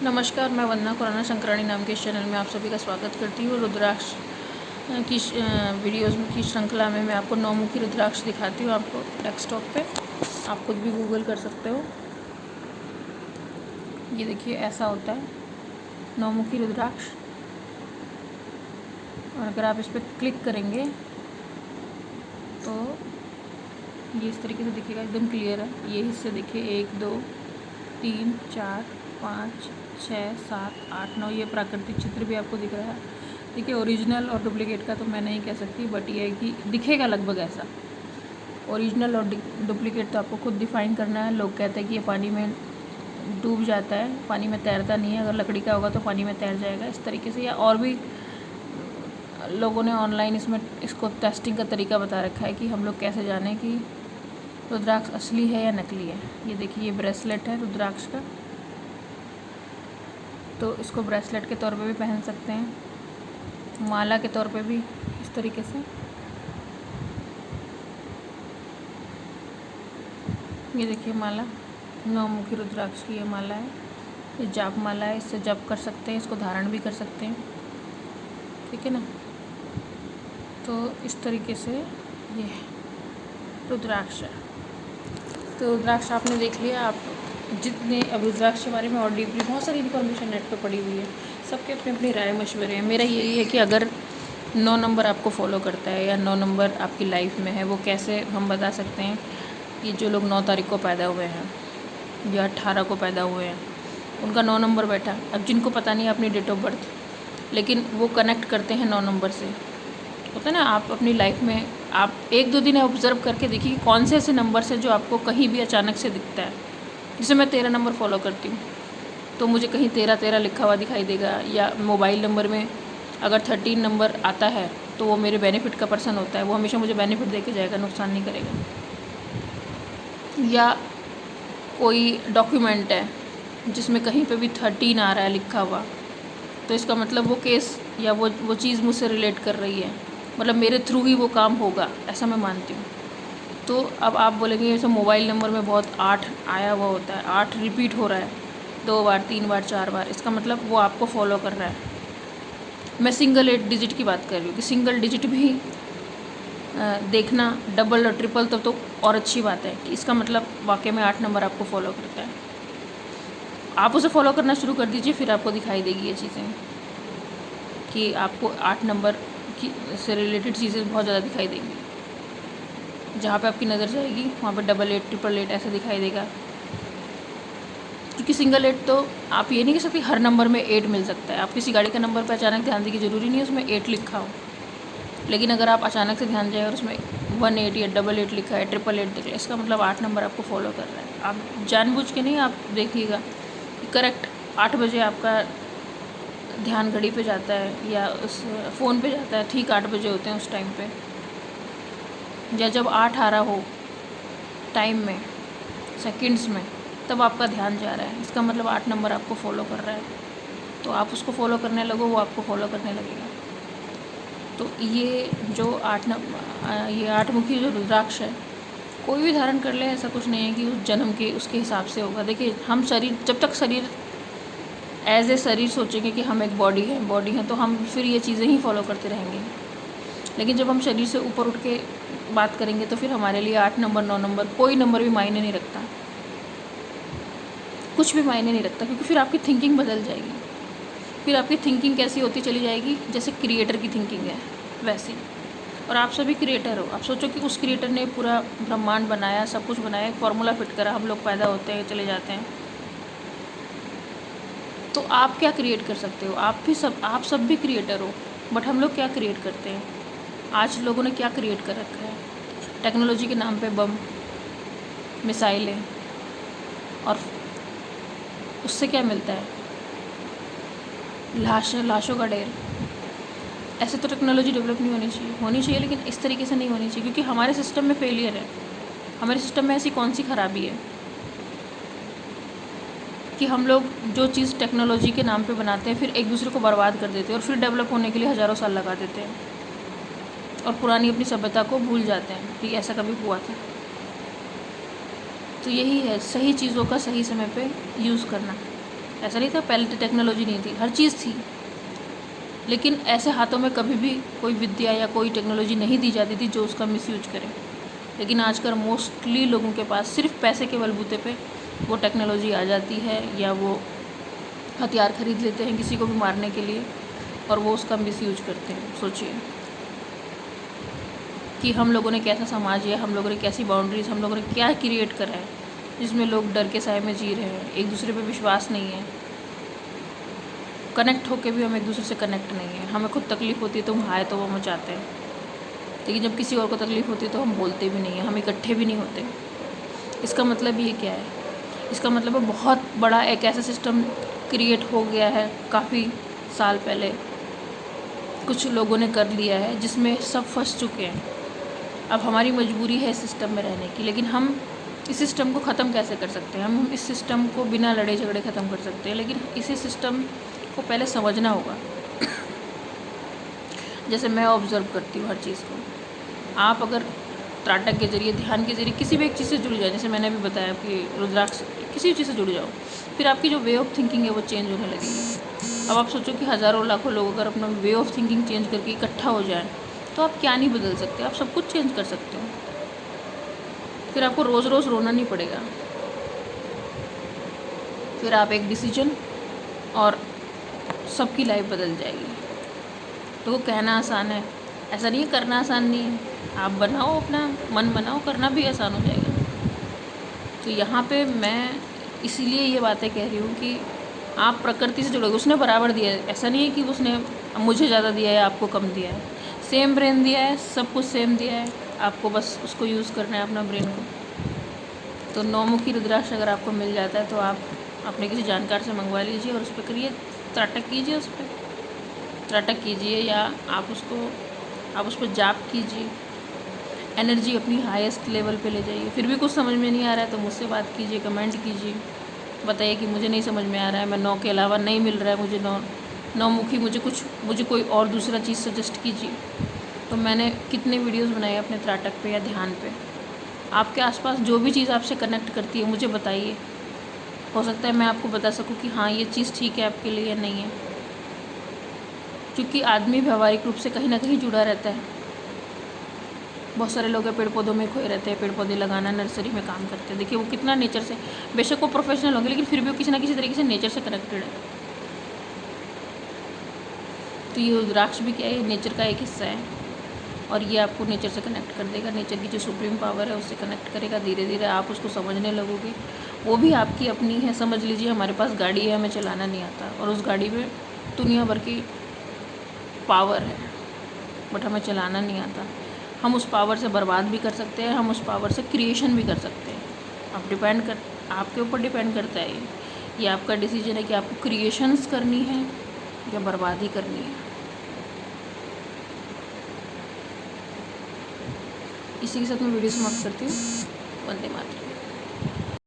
नमस्कार, मैं वंदना खुराना शंकराणी नाम के इस चैनल में आप सभी का स्वागत करती हूँ। रुद्राक्ष की वीडियोज़ की श्रृंखला में मैं आपको 9 मुखी रुद्राक्ष दिखाती हूँ। आपको डेस्कटॉप पे आप खुद भी गूगल कर सकते हो। ये देखिए ऐसा होता है 9 मुखी रुद्राक्ष। और अगर आप इस पर क्लिक करेंगे तो ये इस तरीके से दिखेगा, एकदम क्लियर है। ये हिस्से देखिए 1 2 3 4 5 6 7 8 9, ये प्राकृतिक चित्र भी आपको दिख रहा है। देखिए ओरिजिनल और डुप्लीकेट का तो मैं नहीं कह सकती, बट ये है कि दिखेगा लगभग ऐसा। ओरिजिनल और डुप्लीकेट तो आपको खुद डिफाइन करना है। लोग कहते हैं कि ये पानी में डूब जाता है, पानी में तैरता नहीं है। अगर लकड़ी का होगा तो पानी में तैर जाएगा इस तरीके से। या और भी लोगों ने ऑनलाइन इसको टेस्टिंग का तरीका बता रखा है कि हम लोग कैसे जानें कि रुद्राक्ष असली है या नकली है। ये देखिए ये ब्रेसलेट है रुद्राक्ष का, तो इसको ब्रेसलेट के तौर पे भी पहन सकते हैं, माला के तौर पे भी इस तरीके से। ये देखिए माला 9 मुखी रुद्राक्ष की ये माला है। ये जाप माला है, इससे जप कर सकते हैं, इसको धारण भी कर सकते हैं, ठीक है ना। तो इस तरीके से ये रुद्राक्ष है। तो रुद्राक्ष आपने देख लिया। आप जितने अब रुद्राक्ष के बारे में और डीपली बहुत सारी इन्फॉर्मेशन नेट पे पड़ी हुई है, सबके अपने अपनी राय मशवरे हैं। मेरा यही है कि अगर 9 नंबर आपको फॉलो करता है या 9 नंबर आपकी लाइफ में है, वो कैसे हम बता सकते हैं कि जो लोग 9 तारीख को पैदा हुए हैं या 18 को पैदा हुए हैं, उनका 9 नंबर बैठा। अब जिनको पता नहीं है अपनी डेट ऑफ बर्थ, लेकिन वो कनेक्ट करते हैं 9 नंबर से। होता है ना, आप अपनी लाइफ में आप 1-2 दिन ऑब्ज़र्व करके देखिए कि कौन से ऐसे नंबर्स हैं जो आपको कहीं भी अचानक से दिखता है। जैसे मैं 13 नंबर फॉलो करती हूँ, तो मुझे कहीं 13-13 लिखा हुआ दिखाई देगा। या मोबाइल नंबर में अगर 13 नंबर आता है तो वो मेरे बेनिफिट का पर्सन होता है, वो हमेशा मुझे बेनिफिट दे के जाएगा, नुकसान नहीं करेगा। या कोई डॉक्यूमेंट है जिसमें कहीं पे भी 13 आ रहा है लिखा हुआ, तो इसका मतलब वो केस या वो चीज़ मुझसे रिलेट कर रही है, मतलब मेरे थ्रू ही वो काम होगा, ऐसा मैं मानती हूँ। तो अब आप बोलेंगे जैसे मोबाइल नंबर में बहुत 8 आया हुआ होता है, 8 रिपीट हो रहा है 2 बार 3 बार 4 बार, इसका मतलब वो आपको फॉलो कर रहा है। मैं सिंगल 8 डिजिट की बात कर रही हूँ कि सिंगल डिजिट भी देखना, डबल और ट्रिपल तब तो और अच्छी बात है कि इसका मतलब वाकई में 8 नंबर आपको फॉलो करता है। आप उसे फॉलो करना शुरू कर दीजिए, फिर आपको दिखाई देगी ये चीज़ें कि आपको 8 नंबर की से रिलेटेड चीज़ें बहुत ज़्यादा दिखाई देंगी। जहाँ पे आपकी नज़र जाएगी वहाँ पे डबल 8 ट्रिपल 8 ऐसा दिखाई देगा। क्योंकि सिंगल 8 तो आप ये नहीं कह सकते हर नंबर में 8 मिल सकता है। आप किसी गाड़ी का नंबर पर अचानक ध्यान देंगे, ज़रूरी नहीं है उसमें 8 लिखा हो, लेकिन अगर आप अचानक से ध्यान जाए और उसमें 18 या डबल 8 लिखा है, ट्रिपल 8 दिखा है, इसका मतलब 8 नंबर आपको फॉलो कर रहा है। आप जानबूझ के नहीं, आप देखिएगा करेक्ट 8 बजे आपका ध्यान घड़ी पे जाता है या उस फ़ोन पे जाता है, ठीक 8 बजे होते हैं उस टाइम पे, या जब 8 आ रहा हो टाइम में, सेकंड्स में, तब आपका ध्यान जा रहा है, इसका मतलब 8 नंबर आपको फॉलो कर रहा है। तो आप उसको फॉलो करने लगो, वो आपको फॉलो करने लगेगा। तो ये जो 8 मुखी जो रुद्राक्ष है, कोई भी धारण कर ले, ऐसा कुछ नहीं है कि उस जन्म के उसके हिसाब से होगा। देखिए हम शरीर, जब तक शरीर एज ए शरीर सोचेंगे कि हम एक बॉडी है, तो हम फिर ये चीज़ें ही फॉलो करते रहेंगे। लेकिन जब हम शरीर से ऊपर उठ के बात करेंगे तो फिर हमारे लिए 8 नंबर 9 नंबर कोई नंबर भी मायने नहीं रखता, कुछ भी मायने नहीं रखता। क्योंकि फिर आपकी थिंकिंग बदल जाएगी। फिर आपकी थिंकिंग कैसी होती चली जाएगी, जैसे क्रिएटर की थिंकिंग है वैसी। और आप सभी क्रिएटर हो। आप सोचो कि उस क्रिएटर ने पूरा ब्रह्मांड बनाया, सब कुछ बनाया, फॉर्मूला फिट करा, हम लोग पैदा होते हैं चले जाते हैं। तो आप क्या क्रिएट कर सकते हो? आप सब भी क्रिएटर हो, बट हम लोग क्या क्रिएट करते हैं? आज लोगों ने क्या क्रिएट कर रखा है? टेक्नोलॉजी के नाम पे बम, मिसाइलें, और उससे क्या मिलता है? लाशों का ढेर। ऐसे तो टेक्नोलॉजी डेवलप नहीं होनी चाहिए, लेकिन इस तरीके से नहीं होनी चाहिए, क्योंकि हमारे सिस्टम में फेलियर है। हमारे सिस्टम में ऐसी कौन सी खराबी है कि हम लोग जो चीज़ टेक्नोलॉजी के नाम पे बनाते हैं, फिर एक दूसरे को बर्बाद कर देते हैं, और फिर डेवलप होने के लिए हज़ारों साल लगा देते हैं, और पुरानी अपनी सभ्यता को भूल जाते हैं कि ऐसा कभी हुआ था। तो यही है, सही चीज़ों का सही समय पे यूज़ करना। ऐसा नहीं था पहले तो टेक्नोलॉजी नहीं थी, हर चीज़ थी, लेकिन ऐसे हाथों में कभी भी कोई विद्या या कोई टेक्नोलॉजी नहीं दी जाती थी जो उसका मिसयूज करे। लेकिन आजकल मोस्टली लोगों के पास सिर्फ पैसे के बलबूते पे वो टेक्नोलॉजी आ जाती है, या वो हथियार खरीद लेते हैं किसी को भी मारने के लिए और वो उसका मिसयूज करते हैं। सोचिए कि हम लोगों ने कैसा समाज है, हम लोगों ने कैसी बाउंड्रीज, हम लोगों ने क्या क्रिएट करा है जिसमें लोग डर के साए में जी रहे हैं, एक दूसरे पे विश्वास नहीं है, कनेक्ट होके भी हम एक दूसरे से कनेक्ट नहीं है। हमें खुद तकलीफ़ होती है तो हम हाय तो वो मचाते हैं, लेकिन जब किसी और को तकलीफ़ होती है तो हम बोलते भी नहीं हैं, हम इकट्ठे भी नहीं होते। इसका मतलब ये क्या है? इसका मतलब है बहुत बड़ा एक ऐसा सिस्टम क्रिएट हो गया है काफ़ी साल पहले, कुछ लोगों ने कर लिया है जिसमें सब फंस चुके हैं। अब हमारी मजबूरी है इस सिस्टम में रहने की, लेकिन हम इस सिस्टम को ख़त्म कैसे कर सकते हैं? हम इस सिस्टम को बिना लड़े झगड़े ख़त्म कर सकते हैं, लेकिन इसी सिस्टम को पहले समझना होगा। जैसे मैं ऑब्ज़र्व करती हूँ हर चीज़ को, आप अगर त्राटक के जरिए, ध्यान के जरिए किसी भी एक चीज़ से जुड़ जाए, जैसे मैंने अभी बताया कि रुद्राक्ष, किसी भी चीज़ से जुड़ जाओ, फिर आपकी जो वे ऑफ थिंकिंग है वो चेंज होने लगेगी। अब आप सोचो कि हज़ारों लाखों लोग अगर अपना वे ऑफ थिंकिंग चेंज करके इकट्ठा हो जाए तो आप क्या नहीं बदल सकते? आप सब कुछ चेंज कर सकते हो। फिर आपको रोज़ रोज़ रोना नहीं पड़ेगा। फिर आप एक डिसीजन और सबकी लाइफ बदल जाएगी। तो कहना आसान है, ऐसा नहीं है, करना आसान नहीं है। आप बनाओ, अपना मन बनाओ, करना भी आसान हो जाएगा। तो यहाँ पे मैं इसीलिए ये बातें कह रही हूँ कि आप प्रकृति से जुड़ोगे। उसने बराबर दिया है, ऐसा नहीं है कि उसने मुझे ज़्यादा दिया है, आपको कम दिया है। सेम ब्रेन दिया है, सब कुछ सेम दिया है, आपको बस उसको यूज़ करना है, अपना ब्रेन को। तो 9 मुखी रुद्राक्ष अगर आपको मिल जाता है तो आप अपने किसी जानकार से मंगवा लीजिए और उस पर करिए, त्राटक कीजिए, उस पर त्राटक कीजिए, या आप उस पर जाप कीजिए, एनर्जी अपनी हाईएस्ट लेवल पे ले जाइए। फिर भी कुछ समझ में नहीं आ रहा है तो मुझसे बात कीजिए, कमेंट कीजिए, बताइए कि मुझे नहीं समझ में आ रहा है, मैं 9 के अलावा नहीं मिल रहा है मुझे, 9 मुखी, मुझे कोई और दूसरा चीज़ सजेस्ट कीजिए। तो मैंने कितने वीडियोस बनाए अपने त्राटक पे या ध्यान पे। आपके आसपास जो भी चीज़ आपसे कनेक्ट करती है मुझे बताइए, हो सकता है मैं आपको बता सकूं कि हाँ ये चीज़ ठीक है आपके लिए या नहीं है। क्योंकि आदमी व्यावहारिक रूप से कहीं ना कहीं जुड़ा रहता है। बहुत सारे लोग पेड़ पौधों में खोए रहते हैं, पेड़ पौधे लगाना, नर्सरी में काम करते हैं। देखिए वो कितना नेचर से, बेशक वो प्रोफेशनल होंगे लेकिन फिर भी वो किसी ना किसी तरीके से नेचर से कनेक्टेड है। तो ये रुद्राक्ष भी क्या है, नेचर का एक हिस्सा है और ये आपको नेचर से कनेक्ट कर देगा। नेचर की जो सुप्रीम पावर है उससे कनेक्ट करेगा। धीरे धीरे आप उसको समझने लगोगे। वो भी आपकी अपनी है। समझ लीजिए हमारे पास गाड़ी है, हमें चलाना नहीं आता और उस गाड़ी में दुनिया भर की पावर है, बट हमें चलाना नहीं आता। हम उस पावर से बर्बाद भी कर सकते हैं, हम उस पावर से क्रिएशन भी कर सकते हैं। आपके ऊपर डिपेंड करता है ये आपका डिसीजन है कि आपको क्रिएशंस करनी है या बर्बादी करनी है। इसी के साथ मैं वीडियो समाप्त करती हूँ। वंदे मातरम।